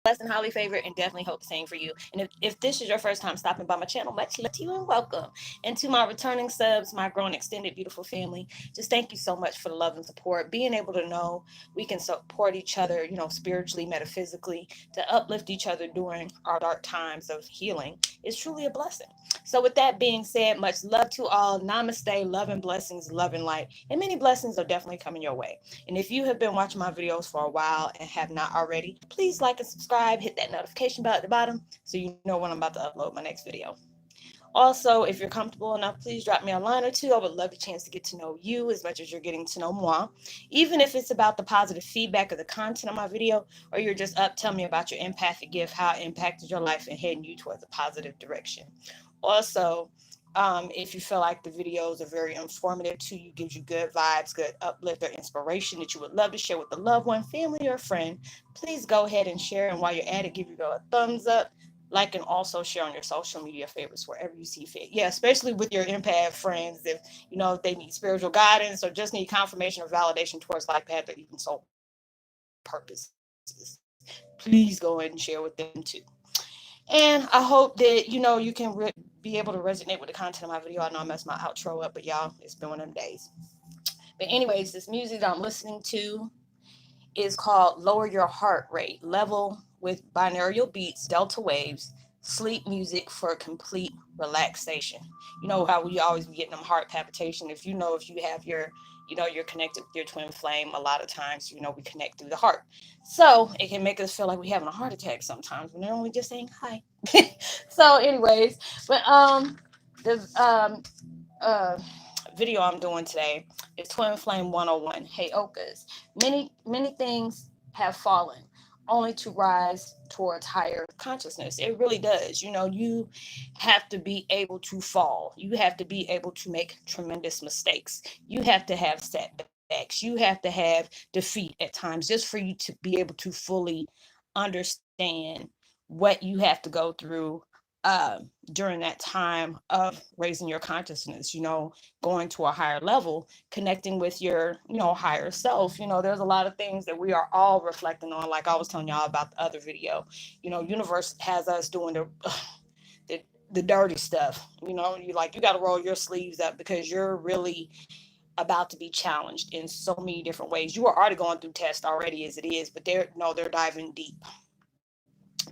blessed and highly favored, and definitely hope the same for you. And if this is your first time stopping by my channel, much love to you and welcome. And to my returning subs, my growing extended beautiful family, just thank you so much for the love and support. Being able to know we can support each other, spiritually, metaphysically, to uplift each other during our dark times of healing is truly a blessing. So, with that being said, much love to all. Namaste, love and blessings, love and light. And many blessings are definitely coming your way. And if you have been watching my videos for a while and have not already, please like and subscribe, hit that notification bell at the bottom so you know when I'm about to upload my next video. Also, if you're comfortable enough, please drop me a line or two. I would love a chance to get to know you as much as you're getting to know moi. Even if it's about the positive feedback of the content of my video, or you're just up, tell me about your empathic gift, how it impacted your life and heading you towards a positive direction. Also, if you feel like the videos are very informative to you, gives you good vibes, good uplift or inspiration that you would love to share with a loved one, family, or friend, please go ahead and share. And while you're at it, give your girl a thumbs up, like, and also share on your social media favorites wherever you see fit. Yeah, especially with your empath friends, if if they need spiritual guidance or just need confirmation or validation towards life path or even soul purposes, please go ahead and share with them too. And I hope that you can be able to resonate with the content of my video. I know I messed my outro up, but y'all, it's been one of them days. But anyways, this music that I'm listening to is called Lower Your Heart Rate, level with binaural beats, delta waves, sleep music for complete relaxation. You know how we always be getting them heart palpitation. If you have you're connected with your twin flame, a lot of times, we connect through the heart. So it can make us feel like we're having a heart attack sometimes when they're only just saying hi. So anyways, but the uh video I'm doing today is Twin Flame 101, Heyokas. Many things have fallen only to rise towards higher consciousness. It really does. You have to be able to fall. You have to be able to make tremendous mistakes. You have to have setbacks. You have to have defeat at times just for you to be able to fully understand what you have to go through during that time of raising your consciousness, going to a higher level, connecting with your, higher self. There's a lot of things that we are all reflecting on. Like I was telling y'all about the other video, universe has us doing the, the dirty stuff. You got to roll your sleeves up because you're really about to be challenged in so many different ways. You are already going through tests already as it is, but they're no, they're diving deep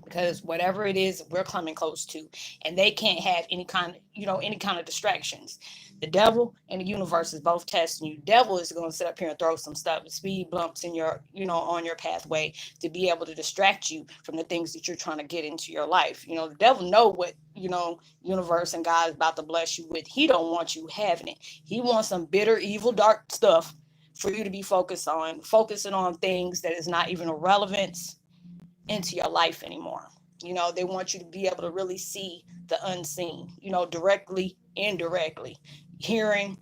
because whatever it is we're coming close to, and they can't have any kind of distractions. The devil and the universe is both testing you. Devil is going to sit up here and throw some stuff, speed bumps in your on your pathway to be able to distract you from the things that you're trying to get into your life. The devil know what universe and God is about to bless you with. He don't want you having it. He wants some bitter, evil, dark stuff for you to be focusing on things that is not even a relevance into your life anymore. They want you to be able to really see the unseen, directly, indirectly, hearing,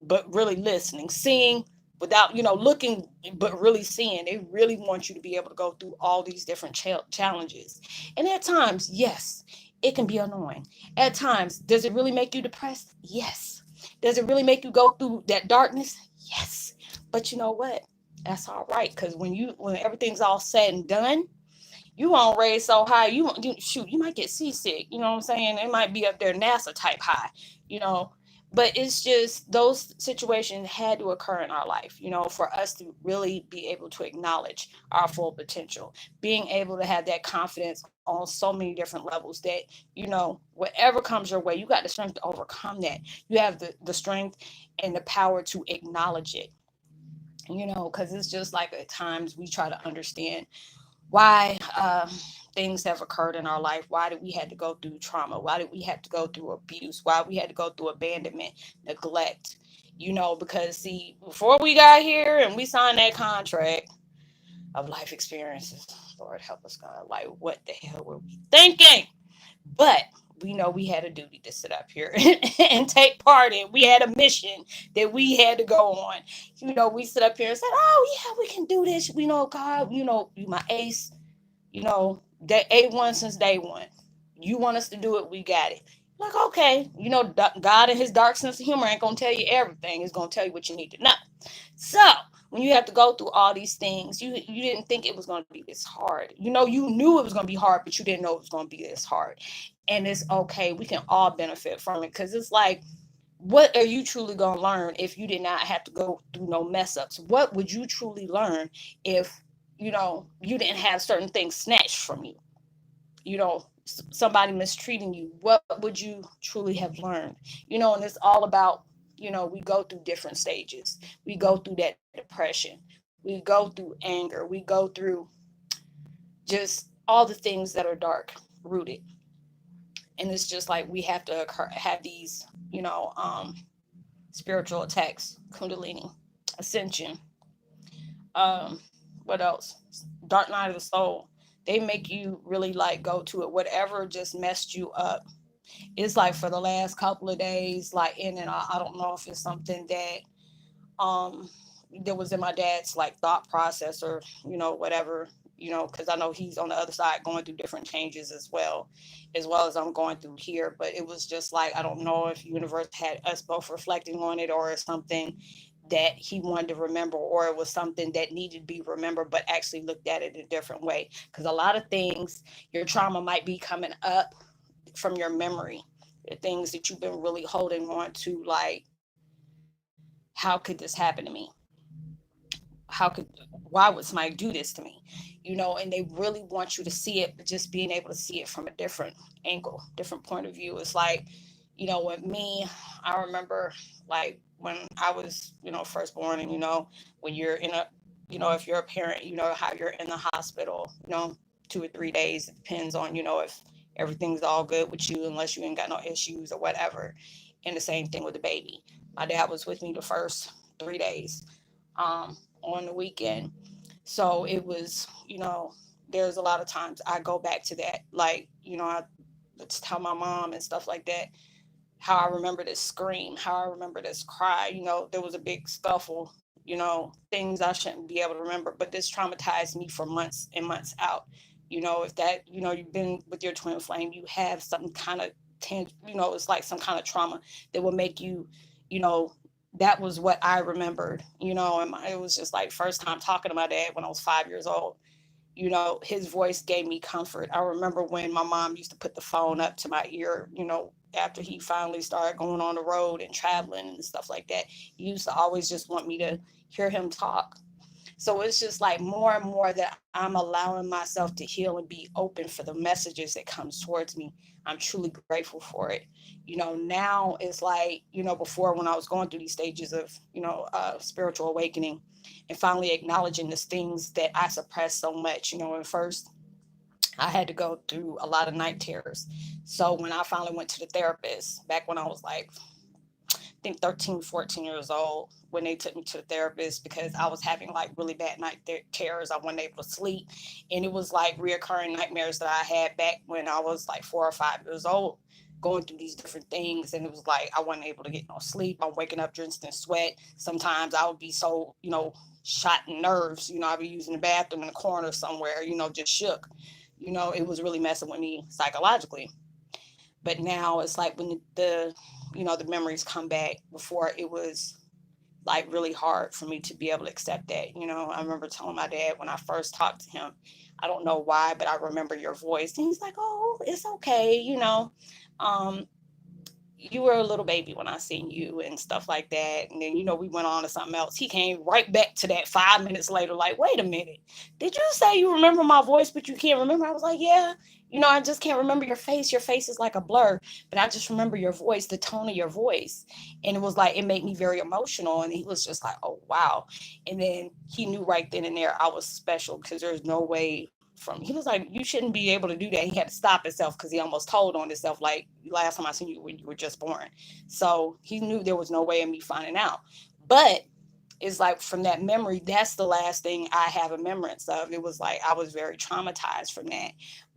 but really listening, seeing without, looking, but really seeing. They really want you to be able to go through all these different challenges. And at times, yes, it can be annoying. At times, does it really make you depressed? Yes. Does it really make you go through that darkness? Yes. But you know what? That's all right. Because when everything's all said and done, you won't raise so high. You might get seasick. You know what I'm saying? It might be up there NASA type high. You know, but it's just those situations had to occur in our life. For us to really be able to acknowledge our full potential, being able to have that confidence on so many different levels that whatever comes your way, you got the strength to overcome that. You have the strength and the power to acknowledge it. Because it's just like at times we try to understand why things have occurred in our life. Why did we had to go through trauma? Why did we have to go through abuse? Why we had to go through abandonment, neglect? Because see, before we got here and we signed that contract of life experiences, Lord help us, God, like what the hell were we thinking? But we know we had a duty to sit up here and take part in. We had a mission that we had to go on. We sit up here and said, "Oh yeah, we can do this." We know God. You my ace. Day A1 since day one. You want us to do it, we got it. Like okay, God and His dark sense of humor ain't gonna tell you everything. It's gonna tell you what you need to know. So when you have to go through all these things, you didn't think it was going to be this hard. You knew it was going to be hard, but you didn't know it was going to be this hard. And it's okay. We can all benefit from it, because it's like, what are you truly going to learn if you did not have to go through no mess ups? What would you truly learn if you didn't have certain things snatched from you? Somebody mistreating you, what would you truly have learned? And it's all about, we go through different stages. We go through that depression, we go through anger, we go through just all the things that are dark rooted. And it's just like we have to have these, spiritual attacks, kundalini, ascension, um what else, dark night of the soul. They make you really like go to it, whatever just messed you up. It's like for the last couple of days, like in and I don't know if it's something um that was in my dad's like thought process, or whatever, because I know he's on the other side going through different changes as well as I'm going through here. But it was just like, I don't know if universe had us both reflecting on it, or it's something that he wanted to remember, or it was something that needed to be remembered but actually looked at it a different way. Because a lot of things, your trauma might be coming up from your memory, the things that you've been really holding on to, like, how could this happen to me? How could Why would somebody do this to me? And they really want you to see it, but just being able to see it from a different angle, different point of view. It's like, with me, I remember, like, when I was, first born, and when you're in a, if you're a parent, how you're in the hospital, 2 or 3 days. It depends on, if everything's all good with you, unless you ain't got no issues or whatever. And the same thing with the baby. My dad was with me the first 3 days, on the weekend. So it was, there's a lot of times I go back to that. Like, I let's tell my mom and stuff like that, how I remember this scream, how I remember this cry. There was a big scuffle, things I shouldn't be able to remember, but this traumatized me for months and months out. If that, you've been with your twin flame, you have some kind of, it's like some kind of trauma that will make you, you know, that was what I remembered, and it was just like first time talking to my dad when I was 5 years old. His voice gave me comfort. I remember when my mom used to put the phone up to my ear, after he finally started going on the road and traveling and stuff like that. He used to always just want me to hear him talk. So it's just like more and more that I'm allowing myself to heal and be open for the messages that comes towards me. I'm truly grateful for it. Now it's like, before, when I was going through these stages of, spiritual awakening, and finally acknowledging the things that I suppressed so much. At first I had to go through a lot of night terrors. So when I finally went to the therapist, back when I was like, I think 13, 14 years old, when they took me to the therapist, because I was having like really bad night terrors. I wasn't able to sleep. And it was like reoccurring nightmares that I had back when I was like 4 or 5 years old, going through these different things. And it was like I wasn't able to get no sleep. I'm waking up drenched in sweat. Sometimes I would be so, shot in nerves. I'd be using the bathroom in the corner somewhere, just shook. It was really messing with me psychologically. But now it's like when the memories come back. Before, it was like really hard for me to be able to accept that. I remember telling my dad when I first talked to him, I don't know why, but I remember your voice. And he's like, oh, it's okay. Um, you were a little baby when I seen you and stuff like that. And then, we went on to something else. He came right back to that 5 minutes later, like, wait a minute. Did you say you remember my voice, but you can't remember? I was like, yeah. I just can't remember your face. Your face is like a blur, but I just remember your voice, the tone of your voice. And it was like, it made me very emotional. And he was just like, oh, wow. And then he knew right then and there I was special, because there's no way he was like, you shouldn't be able to do that. He had to stop himself because he almost told on himself, like, last time I seen you when you were just born. So he knew there was no way of me finding out. But it's like from that memory, that's the last thing I have a remembrance of. It was like I was very traumatized from that.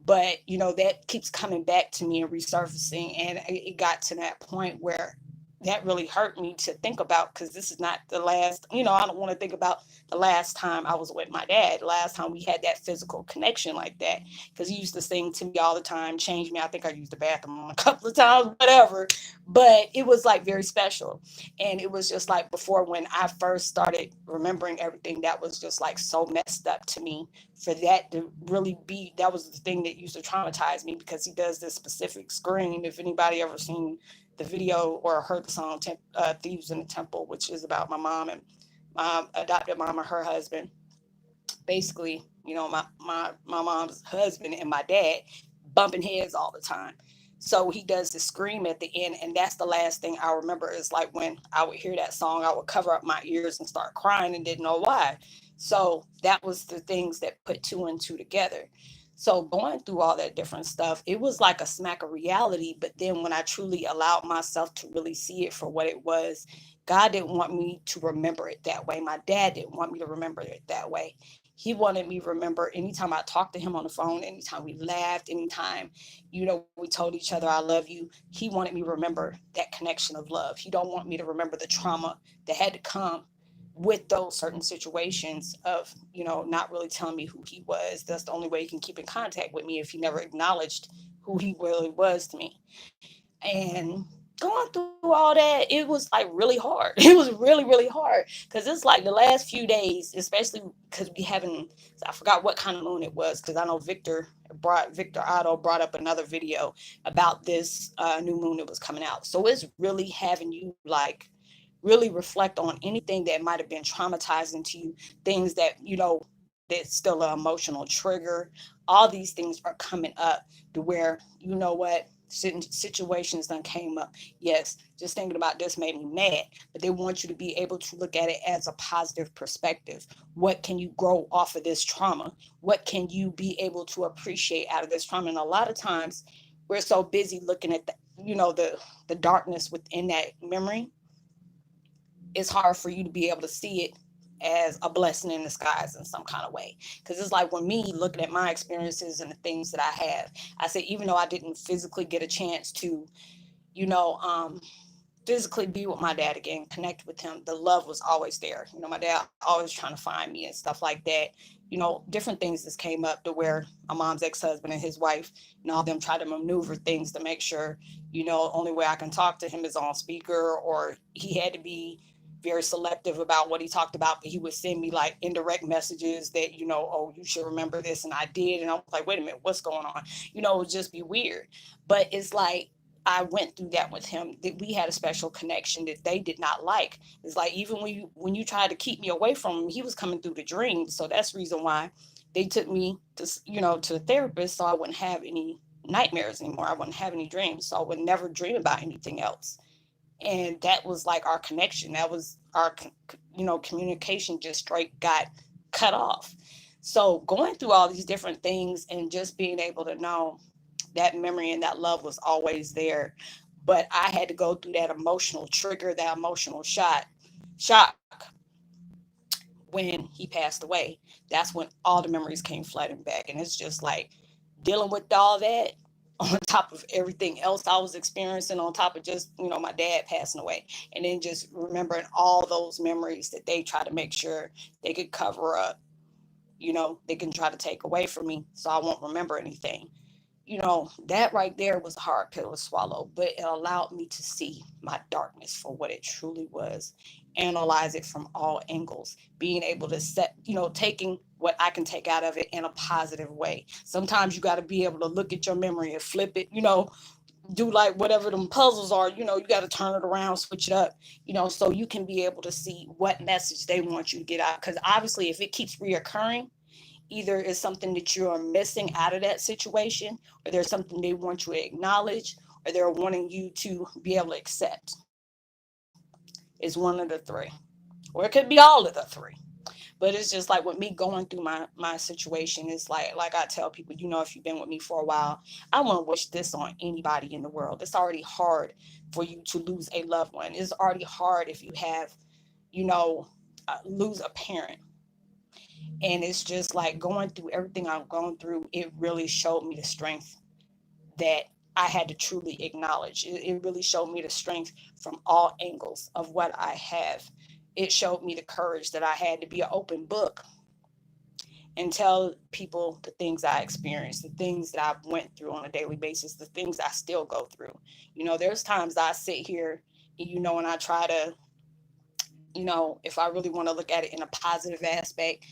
But, that keeps coming back to me and resurfacing. And it got to that point where that really hurt me to think about, because this is not the last, I don't want to think about the last time I was with my dad, the last time we had that physical connection like that. Because he used to sing to me all the time, change me. I think I used the bathroom a couple of times, whatever. But it was like very special. And it was just like before, when I first started remembering everything, that was just like so messed up to me. For that to really be, that was the thing that used to traumatize me, because he does this specific scream. If anybody ever seen the video or heard the song Thieves in the Temple, which is about my mom and my adopted mom and her husband. Basically, my mom's husband and my dad bumping heads all the time. So he does the scream at the end, and that's the last thing I remember. Is like when I would hear that song, I would cover up my ears and start crying and didn't know why. So that was the things that put two and two together. So going through all that different stuff, it was like a smack of reality. But then when I truly allowed myself to really see it for what it was, God didn't want me to remember it that way. My dad didn't want me to remember it that way. He wanted me to remember anytime I talked to him on the phone, anytime we laughed, anytime, we told each other, I love you. He wanted me to remember that connection of love. He don't want me to remember the trauma that had to come with those certain situations of, not really telling me who he was. That's the only way he can keep in contact with me, if he never acknowledged who he really was to me. And going through all that, it was like really hard. It was really, really hard, because it's like the last few days, especially because we haven't, I forgot what kind of moon it was, because I know Victor Otto brought up another video about this new moon that was coming out. So it's really having you like really reflect on anything that might have been traumatizing to you, things that, that's still an emotional trigger. All these things are coming up to where, what, situations done came up. Yes, just thinking about this made me mad, but they want you to be able to look at it as a positive perspective. What can you grow off of this trauma? What can you be able to appreciate out of this trauma? And a lot of times we're so busy looking at the darkness within that memory. It's hard for you to be able to see it as a blessing in disguise in some kind of way. Because it's like, when me looking at my experiences and the things that I have, I say, even though I didn't physically get a chance to, you know, um, physically be with my dad again, connect with him, the love was always there. My dad always trying to find me and stuff like that. Different things that came up to where my mom's ex-husband and his wife and all them try to maneuver things to make sure, only way I can talk to him is on speaker, or he had to be very selective about what he talked about, but he would send me like indirect messages that, oh, you should remember this. And I did. And I was like, wait a minute, what's going on? It would just be weird. But it's like, I went through that with him, that we had a special connection that they did not like. It's like, even when you tried to keep me away from him, he was coming through the dreams. So that's the reason why they took me to the therapist, so I wouldn't have any nightmares anymore. I wouldn't have any dreams, so I would never dream about anything else. And that was like our connection. That was our communication just straight got cut off. So going through all these different things and just being able to know that memory and that love was always there. But I had to go through that emotional trigger, that emotional shock when he passed away. That's when all the memories came flooding back. And it's just like dealing with all that on top of everything else I was experiencing, on top of just, my dad passing away. And then just remembering all those memories that they try to make sure they could cover up, they can try to take away from me so I won't remember anything. That right there was a hard pill to swallow, but it allowed me to see my darkness for what it truly was, analyze it from all angles, being able to taking what I can take out of it in a positive way. Sometimes you got to be able to look at your memory and flip it, do like whatever them puzzles are, you got to turn it around, switch it up, so you can be able to see what message they want you to get out. Because obviously, if it keeps reoccurring, either it's something that you are missing out of that situation, or there's something they want you to acknowledge, or they're wanting you to be able to accept. Is one of the three, or it could be all of the three. But it's just like with me going through my situation, it's like I tell people, if you've been with me for a while, I wouldn't wish this on anybody in the world. It's already hard for you to lose a loved one. It's already hard if you have, you know lose a parent. And it's just like going through everything I've gone through, it really showed me the strength that I had to truly acknowledge. It really showed me the strength from all angles of what I have. It showed me the courage that I had to be an open book and tell people the things I experienced, the things that I went through on a daily basis, the things I still go through. There's times I sit here, and I try to, if I really want to look at it in a positive aspect,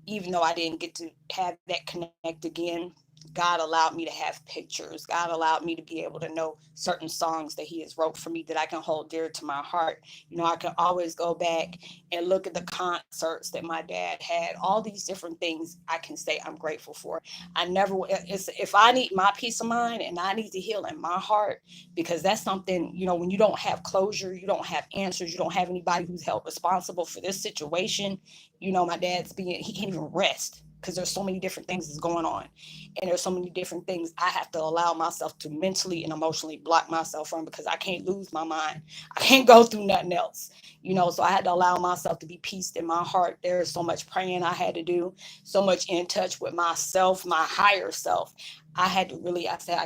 even though I didn't get to have that connect again, God allowed me to have pictures. God allowed me to be able to know certain songs that He has wrote for me that I can hold dear to my heart. I can always go back and look at the concerts that my dad had. All these different things I can say I'm grateful for. I never, if I need my peace of mind and I need to heal in my heart, because that's something, when you don't have closure, you don't have answers, you don't have anybody who's held responsible for this situation. My dad's he can't even rest because there's so many different things that's going on, and there's so many different things I have to allow myself to mentally and emotionally block myself from, because I can't lose my mind. I can't go through nothing else. So I had to allow myself to be peaced in my heart. There is so much praying I had to do, so much in touch with myself, my higher self. I said, I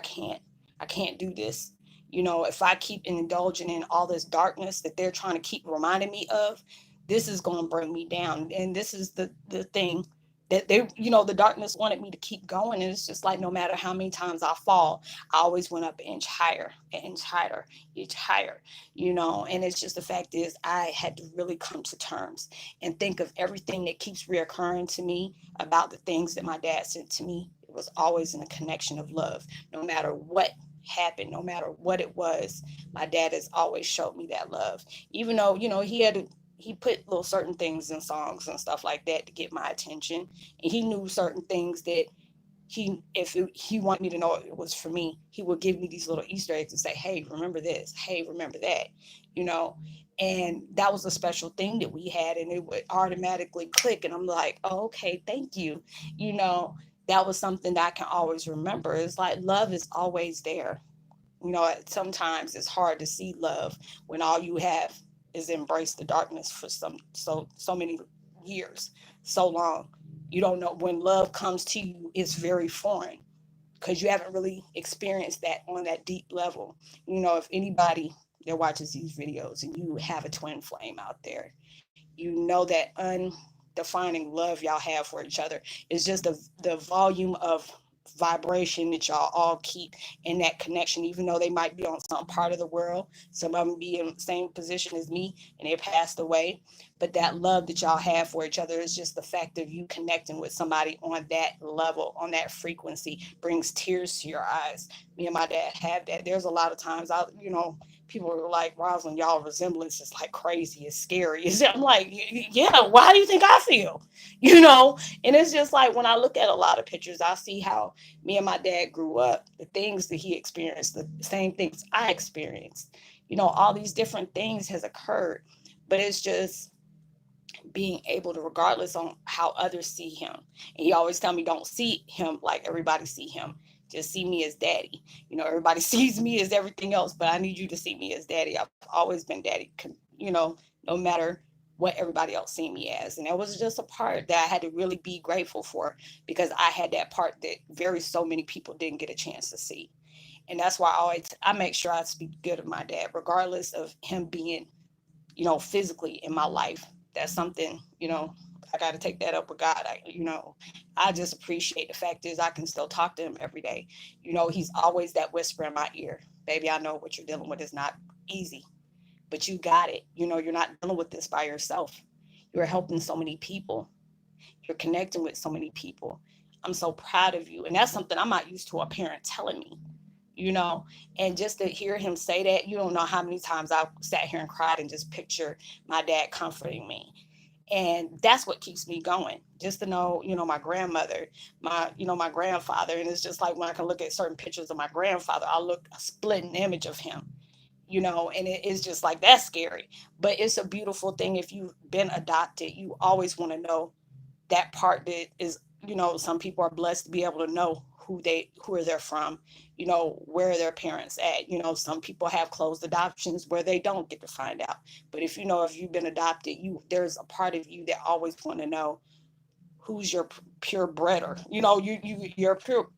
can't do this. If I keep indulging in all this darkness that they're trying to keep reminding me of, this is going to bring me down. And this is the thing that the darkness wanted me to keep going. And it's just like, no matter how many times I fall, I always went up an inch higher, an inch higher, inch higher, and it's just, the fact is, I had to really come to terms and think of everything that keeps reoccurring to me about the things that my dad said to me. It was always in a connection of love. No matter what happened, no matter what it was, my dad has always showed me that love. Even though, he put little certain things in songs and stuff like that to get my attention. And he knew certain things that he wanted me to know it was for me, he would give me these little Easter eggs and say, hey, remember this, hey, remember that, you know. And that was a special thing that we had, and it would automatically click. And I'm like, oh, okay, thank you. You know, that was something that I can always remember. It's like love is always there. Sometimes it's hard to see love when all you have is embrace the darkness for so many years, so long. You don't know when love comes to you, it's very foreign because you haven't really experienced that on that deep level. If anybody that watches these videos and you have a twin flame out there, that undefining love y'all have for each other is just the volume of vibration that y'all all keep in that connection, even though they might be on some part of the world. Some of them be in the same position as me and they passed away. But that love that y'all have for each other is just the fact of you connecting with somebody on that level, on that frequency, brings tears to your eyes. Me and my dad have that. There's a lot of times people are like, Roslynn, y'all resemblance is like crazy, it's scary. I'm like, yeah, why do you think I feel? And it's just like when I look at a lot of pictures, I see how me and my dad grew up, the things that he experienced, the same things I experienced. All these different things has occurred, but it's just being able to, regardless on how others see him. And he always tell me, don't see him like everybody see him. Just see me as daddy. Everybody sees me as everything else, but I need you to see me as daddy. I've always been daddy, no matter what everybody else see me as. And that was just a part that I had to really be grateful for, because I had that part that so many people didn't get a chance to see. And that's why I make sure I speak good of my dad, regardless of him being physically in my life. That's something, I got to take that up with God. I just appreciate, the fact is I can still talk to him every day. He's always that whisper in my ear. Baby, I know what you're dealing with is not easy, but you got it. You're not dealing with this by yourself. You're helping so many people. You're connecting with so many people. I'm so proud of you. And that's something I'm not used to a parent telling me, you know, and just to hear him say that, you don't know how many times I sat here and cried and just picture my dad comforting me. And that's what keeps me going, just to know, my grandmother, my grandfather. And it's just like when I can look at certain pictures of my grandfather, I look a splitting image of him, and it is just like, that's scary. But it's a beautiful thing. If you've been adopted, you always want to know that part that is, some people are blessed to be able to know who are they from, where are their parents at. Some people have closed adoptions where they don't get to find out. But if you've been adopted, there's a part of you that always want to know who's your purebred, you're pure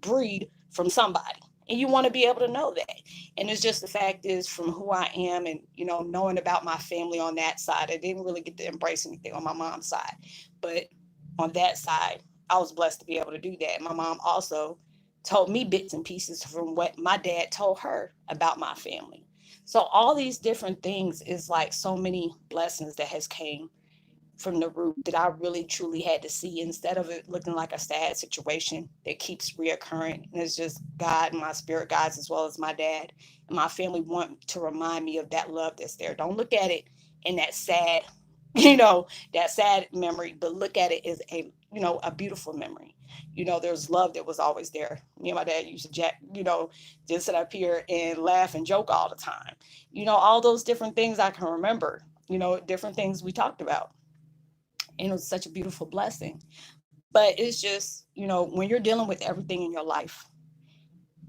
breed from somebody. And you want to be able to know that. And it's just the fact is from who I am and, knowing about my family on that side, I didn't really get to embrace anything on my mom's side. But on that side, I was blessed to be able to do that. My mom also told me bits and pieces from what my dad told her about my family. So all these different things is like so many blessings that has came from the root that I really truly had to see instead of it looking like a sad situation that keeps reoccurring. And it's just God and my spirit guides as well as my dad and my family want to remind me of that love that's there. Don't look at it in that sad, you know, that sad memory, but look at it as a beautiful memory. There's love that was always there. Me and my dad used to just sit up here and laugh and joke all the time. All those different things I can remember, different things we talked about, and it was such a beautiful blessing. But it's just, when you're dealing with everything in your life,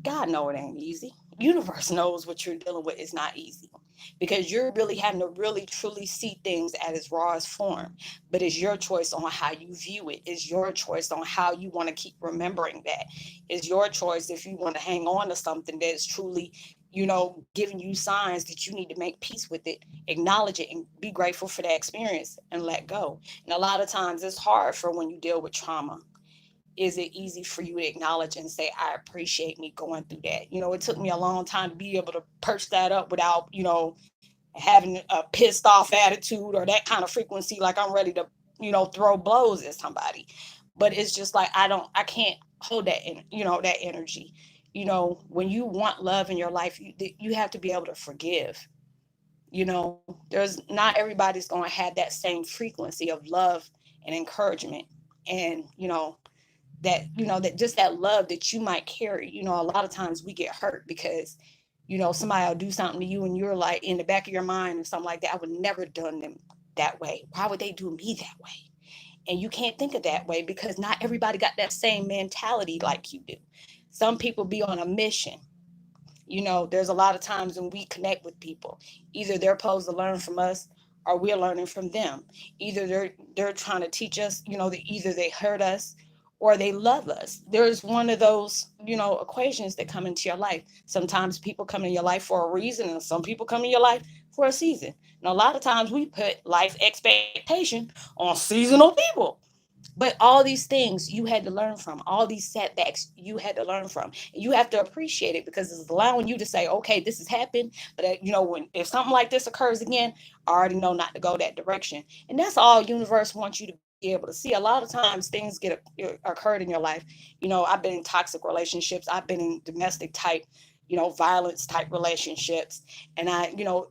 God know it ain't easy. Universe knows what you're dealing with is not easy because you're really having to really truly see things at its rawest form. But it's your choice on how you view it. It's your choice on how you want to keep remembering that. It's your choice if you want to hang on to something that is truly, giving you signs that you need to make peace with it, acknowledge it, and be grateful for that experience and let go. And a lot of times it's hard for when you deal with trauma. Is it easy for you to acknowledge and say, I appreciate me going through that? It took me a long time to be able to perch that up without, having a pissed off attitude or that kind of frequency, like I'm ready to, throw blows at somebody. But it's just like, I can't hold that energy. When you want love in your life, you have to be able to forgive. There's not everybody's going to have that same frequency of love and encouragement. And, that just that love that you might carry. A lot of times we get hurt because somebody will do something to you and you're like in the back of your mind or something like that, I would never done them that way. Why would they do me that way? And you can't think of that way because not everybody got that same mentality like you do. Some people be on a mission. There's a lot of times when we connect with people, either they're supposed to learn from us or we're learning from them. Either they're trying to teach us, either they hurt us or they love us. There's one of those, equations that come into your life. Sometimes people come in your life for a reason and some people come in your life for a season. And a lot of times we put life expectation on seasonal people. But all these things you had to learn from, all these setbacks you had to learn from. And you have to appreciate it because it's allowing you to say, okay, this has happened. But, when if something like this occurs again, I already know not to go that direction. And that's all universe wants you to be able to see. A lot of times things occurred in your life. I've been in toxic relationships. I've been in domestic type, violence type relationships. And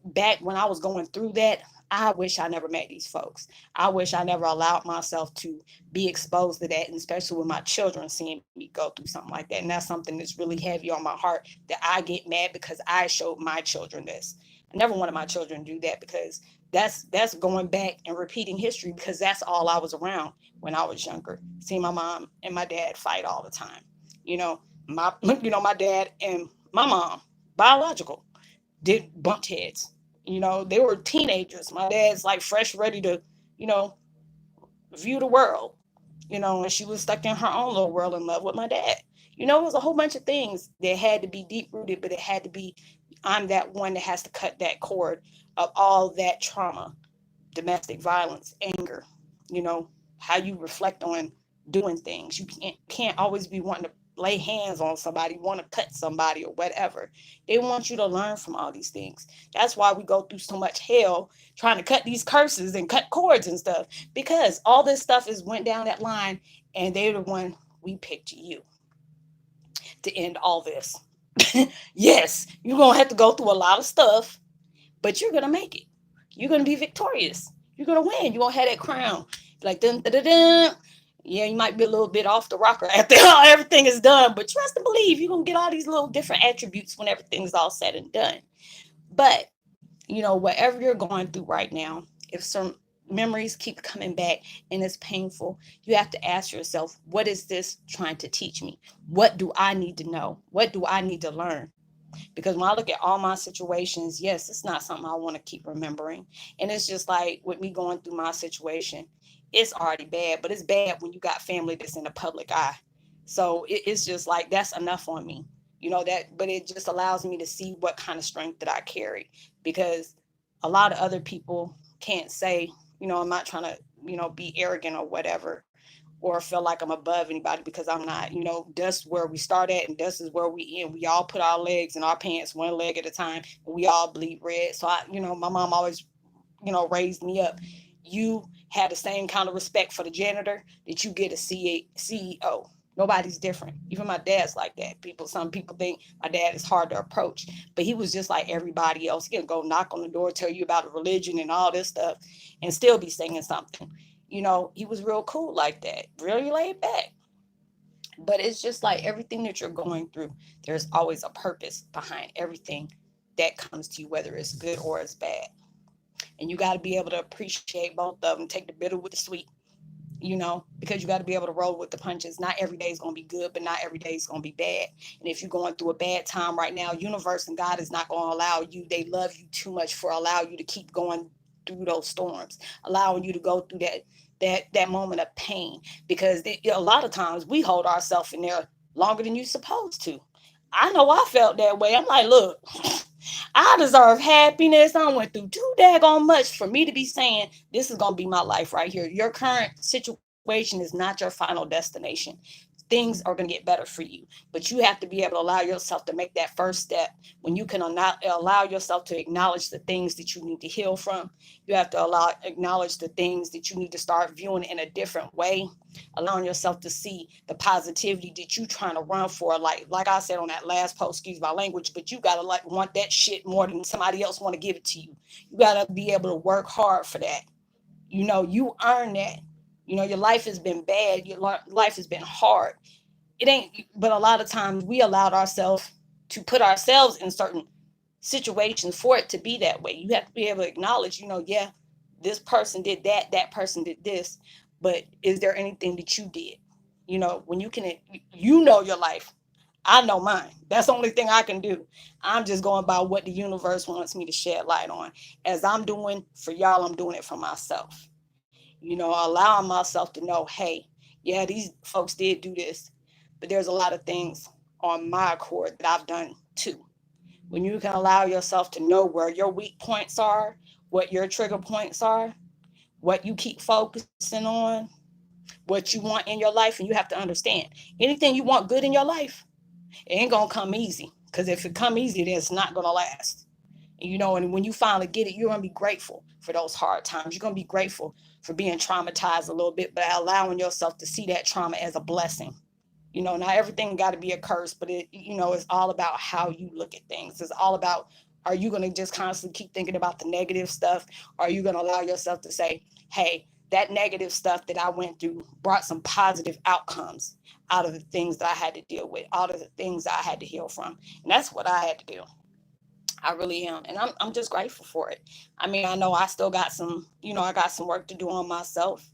back when I was going through that, I wish I never met these folks. I wish I never allowed myself to be exposed to that, and especially with my children seeing me go through something like that. And that's something that's really heavy on my heart that I get mad because I showed my children this. I never wanted my children to do that because that's going back and repeating history because that's all I was around when I was younger. Seeing my mom and my dad fight all the time. My dad and my mom, biological, did bumped heads. They were teenagers. My dad's like fresh, ready to, you know, view the world, and she was stuck in her own little world in love with my dad. It was a whole bunch of things that had to be deep rooted, but it had to be, I'm that one that has to cut that cord of all that trauma, domestic violence, anger, you know, how you reflect on doing things. You can't always be wanting to lay hands on somebody, want to cut somebody or whatever. They want you to learn from all these things. That's why we go through so much hell trying to cut these curses and cut cords and stuff, because all this stuff is went down that line and they're the one we picked you to end all this. Yes, you're going to have to go through a lot of stuff, but you're going to make it. You're going to be victorious. You're going to win. You're going to have that crown. Like, dun, dun, dun, dun. Yeah, you might be a little bit off the rocker after everything is done, but trust and believe you're going to get all these little different attributes when everything's all said and done. But, whatever you're going through right now, if some memories keep coming back and it's painful, you have to ask yourself, what is this trying to teach me? What do I need to know? What do I need to learn? Because when I look at all my situations, yes, it's not something I want to keep remembering. And it's just like with me going through my situation, it's already bad, but it's bad when you got family that's in the public eye. So it's just like, that's enough on me. that, but it just allows me to see what kind of strength that I carry, because a lot of other people can't say, I'm not trying to, be arrogant or whatever, or feel like I'm above anybody, because I'm not. That's where we start at, and this is where we end. We all put our legs in our pants one leg at a time, and we all bleed red. So my mom always, raised me up. You have the same kind of respect for the janitor that you get a CEO. Nobody's different. Even my dad's like that. Some people think my dad is hard to approach, but he was just like everybody else. He can go knock on the door, tell you about a religion and all this stuff, and still be singing something. He was real cool like that, really laid back. But it's just like everything that you're going through, there's always a purpose behind everything that comes to you, whether it's good or it's bad. And you got to be able to appreciate both of them, take the bitter with the sweet, because you got to be able to roll with the punches. Not every day is going to be good, but not every day is going to be bad. And if you're going through a bad time right now, universe and God is not going to allow you. They love you too much for allow you to keep going through those storms, allowing you to go through that moment of pain, because a lot of times we hold ourselves in there longer than you're supposed to. I know I felt that way. I'm like, look, I deserve happiness. I went through too daggone much for me to be saying this is gonna be my life right here. Your current situation is not your final destination. Things are going to get better for you, but you have to be able to allow yourself to make that first step. When you can allow yourself to acknowledge the things that you need to heal from, you have to acknowledge the things that you need to start viewing in a different way, allowing yourself to see the positivity that you trying to run for. Like I said on that last post, excuse my language, but you got to want that shit more than somebody else want to give it to you. You got to be able to work hard for that. You earn that. Your life has been bad. Your life has been hard. It ain't, but a lot of times we allowed ourselves to put ourselves in certain situations for it to be that way. You have to be able to acknowledge, yeah, this person did that person did this, but is there anything that you did? When you can, your life. I know mine. That's the only thing I can do. I'm just going by what the universe wants me to shed light on. As I'm doing for y'all, I'm doing it for myself. Allowing myself to know, hey, yeah, these folks did do this, but there's a lot of things on my accord that I've done too. When you can allow yourself to know where your weak points are, what your trigger points are, what you keep focusing on, what you want in your life, and you have to understand anything you want good in your life, it ain't gonna come easy. Because if it come easy, then it's not gonna last. And when you finally get it, you're going to be grateful for those hard times. You're going to be grateful for being traumatized a little bit, but allowing yourself to see that trauma as a blessing. Not everything got to be a curse, but it's all about how you look at things. It's all about, are you going to just constantly keep thinking about the negative stuff? Or are you going to allow yourself to say, hey, that negative stuff that I went through brought some positive outcomes out of the things that I had to deal with, out of the things that I had to heal from. And that's what I had to do. I really am. And I'm just grateful for it. I mean, I know I still got I got some work to do on myself.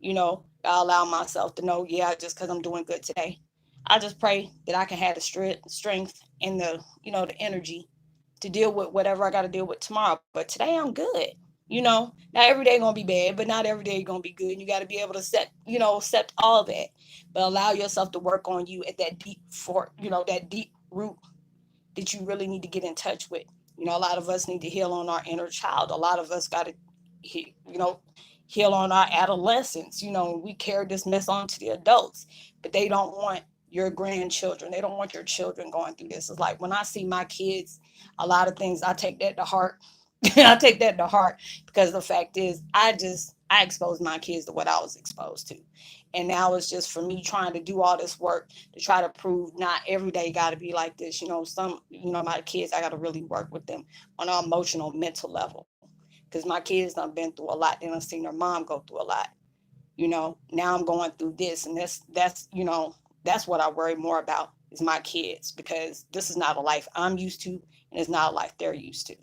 I allow myself to know, yeah, just because I'm doing good today. I just pray that I can have the strength and the energy to deal with whatever I got to deal with tomorrow. But today I'm good. Not every day gonna be bad, but not every day gonna be good. You got to be able to accept all that, but allow yourself to work on you at that deep root that you really need to get in touch with. A lot of us need to heal on our inner child. A lot of us got to, heal on our adolescents. We carry this mess on to the adults, but they don't want your grandchildren. They don't want your children going through this. It's like when I see my kids, a lot of things, I take that to heart. I take that to heart because the fact is, I exposed my kids to what I was exposed to. And now it's just for me trying to do all this work to try to prove not every day got to be like this. My kids, I got to really work with them on an emotional, mental level. Because my kids done been through a lot. They done seen their mom go through a lot. Now I'm going through this. And that's what I worry more about is my kids, because this is not a life I'm used to, and it's not a life they're used to.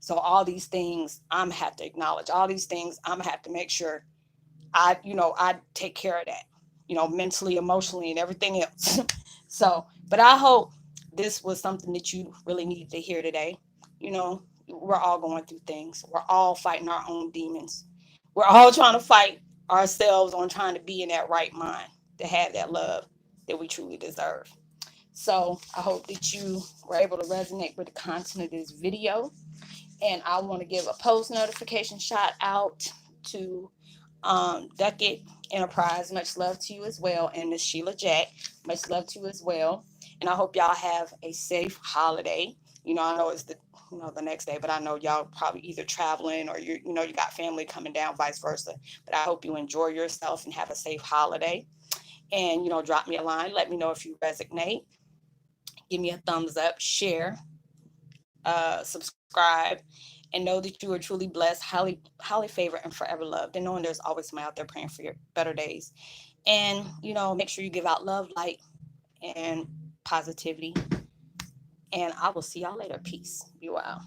So all these things I'm have to acknowledge. All these things I'm have to make sure I take care of that, mentally, emotionally, and everything else. So, but I hope this was something that you really needed to hear today. We're all going through things. We're all fighting our own demons. We're all trying to fight ourselves on trying to be in that right mind to have that love that we truly deserve. So I hope that you were able to resonate with the content of this video. And I want to give a post notification shout out to Duckett Enterprise. Much love to you as well. And Miss Sheila Jack. Much love to you as well. And I hope y'all have a safe holiday. I know it's the next day, but I know y'all probably either traveling or you got family coming down, vice versa. But I hope you enjoy yourself and have a safe holiday. And drop me a line. Let me know if you resonate. Give me a thumbs up, share, subscribe, and know that you are truly blessed, highly favored, and forever loved. And knowing there's always somebody out there praying for your better days. And make sure you give out love, light, and positivity. And I will see y'all later. Peace. Be well.